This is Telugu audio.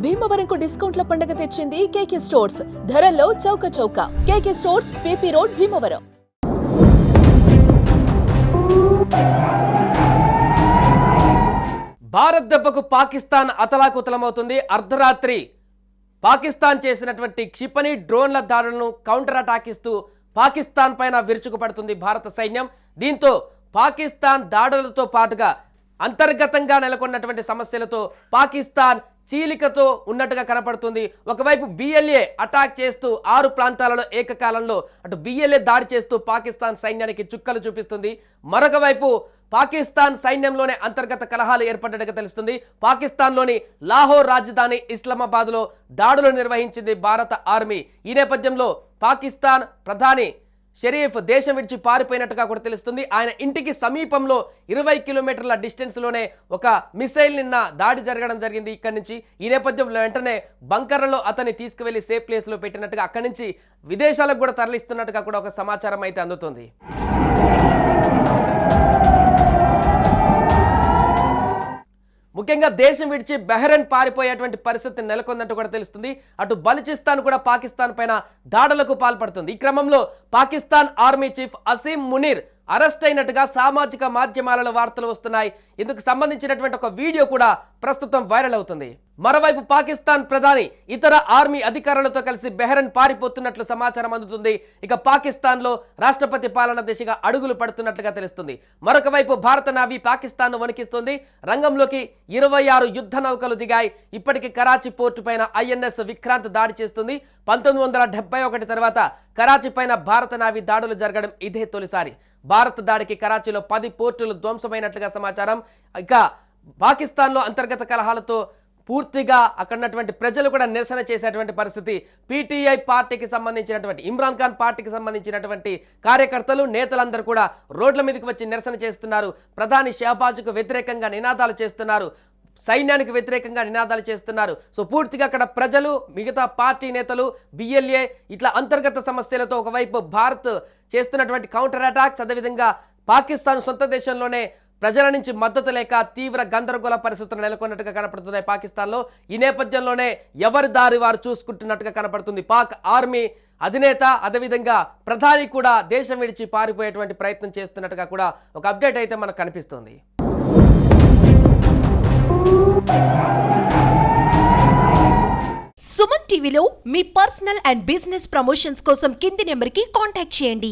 భీమవరంకు డిస్కౌంట్ల పండుగ తెచ్చింది కేకే స్టోర్స్. ధరల్లో చౌక చౌక. కేకే stores, PP road, Bhimavaram. Bharat దెబ్బకు పాకిస్తాన్ అతలాకుతలమవుతుంది. అర్ధరాత్రి పాకిస్తాన్ చేసినటువంటి క్షిపణి డ్రోన్ల దాడులను కౌంటర్ అటాక్ ఇస్తూ పాకిస్తాన్ పైన విరుచుకుపడుతుంది భారత సైన్యం. దీంతో పాకిస్తాన్ దాడులతో పాటుగా అంతర్గతంగా నెలకొన్నటువంటి సమస్యలతో పాకిస్తాన్ చీలికతో ఉన్నట్టుగా కనపడుతుంది. ఒకవైపు బిఎల్ఏ అటాక్ చేస్తూ 6 ప్రాంతాలలో ఏకకాలంలో అటు బిఎల్ఏ దాడి చేస్తూ పాకిస్తాన్ సైన్యానికి చుక్కలు చూపిస్తుంది. మరొక వైపు పాకిస్తాన్ సైన్యంలోనే అంతర్గత కలహాలు ఏర్పడ్డట్టుగా తెలుస్తుంది. పాకిస్తాన్లోని లాహోర్ రాజధాని ఇస్లామాబాద్లో దాడులు నిర్వహించింది భారత ఆర్మీ. ఈ నేపథ్యంలో పాకిస్తాన్ ప్రధాని షరీఫ్ దేశం విడిచి పారిపోయినట్టుగా కూడా తెలుస్తుంది. ఆయన ఇంటికి సమీపంలో 20 కిలోమీటర్ల డిస్టెన్స్లోనే ఒక మిసైల్ నిన్న దాడి జరగడం జరిగింది ఇక్కడి నుంచి. ఈ నేపథ్యంలో వెంటనే బంకర్లలో అతన్ని తీసుకువెళ్లి సేఫ్ ప్లేస్లో పెట్టినట్టుగా అక్కడి నుంచి విదేశాలకు కూడా తరలిస్తున్నట్టుగా కూడా ఒక సమాచారం అయితే అందుతుంది. ముఖ్యంగా దేశం విడిచి బహ్రెయిన్ పారిపోయేటువంటి పరిస్థితి నెలకొందంటూ కూడా తెలుస్తుంది. అటు బలూచిస్తాన్ కూడా పాకిస్తాన్ పైన దాడులకు పాల్పడుతుంది. ఈ క్రమంలో Pakistan army chief Asim Munir arrest అయినట్టుగా సామాజిక మాధ్యమాలలో వార్తలు వస్తున్నాయి. ఇందుకు సంబంధించినటువంటి ఒక వీడియో కూడా ప్రస్తుతం వైరల్ అవుతుంది. మరోవైపు పాకిస్తాన్ ప్రధాని ఇతర ఆర్మీ అధికారులతో కలిసి బహ్రెయిన్ పారిపోతున్నట్లు సమాచారం అందుతుంది. ఇక పాకిస్తాన్లో రాష్ట్రపతి పాలన దిశగా అడుగులు పడుతున్నట్లుగా తెలుస్తుంది. మరొక వైపు భారత నావీ పాకిస్తాన్ను వణికిస్తుంది. రంగంలోకి 26 యుద్ధ నౌకలు దిగాయి. ఇప్పటికీ కరాచీ పోర్టు పైన ఐఎన్ఎస్ విక్రాంత్ దాడి చేస్తుంది. 1971 తర్వాత కరాచీ పైన భారత నావీ దాడులు జరగడం ఇదే తొలిసారి. భారత దాడికి కరాచీలో 10 పోర్టులు ధ్వంసమైనట్లుగా సమాచారం. ఇక పాకిస్తాన్లో అంతర్గత కలహాలతో పూర్తిగా అక్కడున్నటువంటి ప్రజలు కూడా నిరసన చేసేటువంటి పరిస్థితి. పీటీఐ పార్టీకి సంబంధించినటువంటి ఇమ్రాన్ ఖాన్ పార్టీకి సంబంధించినటువంటి కార్యకర్తలు నేతలందరూ కూడా రోడ్ల మీదకి వచ్చి నిరసన చేస్తున్నారు. ప్రధాని షహబాజ్కు వ్యతిరేకంగా నినాదాలు చేస్తున్నారు. సైన్యానికి వ్యతిరేకంగా నినాదాలు చేస్తున్నారు. సో పూర్తిగా అక్కడ ప్రజలు, మిగతా పార్టీ నేతలు, బిఎల్ఏ ఇట్లా అంతర్గత సమస్యలతో ఒకవైపు భారత్ చేస్తున్నటువంటి కౌంటర్ అటాక్స్, అదేవిధంగా పాకిస్తాన్ సొంత దేశంలోనే ప్రజల నుంచి మద్దతు లేక తీవ్ర గందరగోళ పరిస్థితులు నెలకొన్నట్టుగా కనపడుతున్నాయి పాకిస్తాన్లో. ఈ నేపథ్యంలోనే ఎవరి దారి వారు చూసుకుంటున్నట్టుగా కనపడుతుంది. పాక్ ఆర్మీ అధినేత అదేవిధంగా ప్రధాని కూడా దేశం విడిచి పారిపోయేటువంటి ప్రయత్నం చేస్తున్నట్టుగా కూడా ఒక అప్డేట్ అయితే మనకు కనిపిస్తుంది. సుమన్ టీవీలో మీ పర్సనల్ అండ్ బిజినెస్ ప్రమోషన్స్ కోసం కింది నెంబర్కి కాంటాక్ట్ చేయండి.